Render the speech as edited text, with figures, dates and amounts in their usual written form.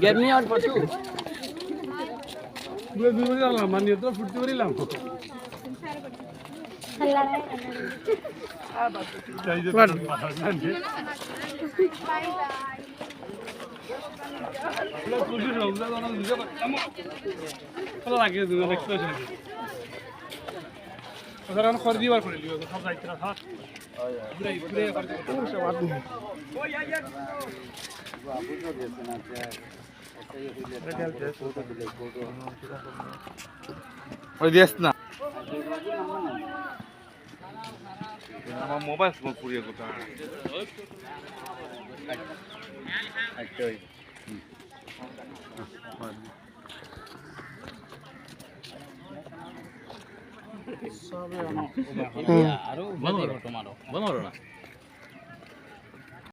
Get me out for two. Mani otro furti barilam. না আমার mobile phone পুড়িয়ে কথা আরো বন্ধ করো না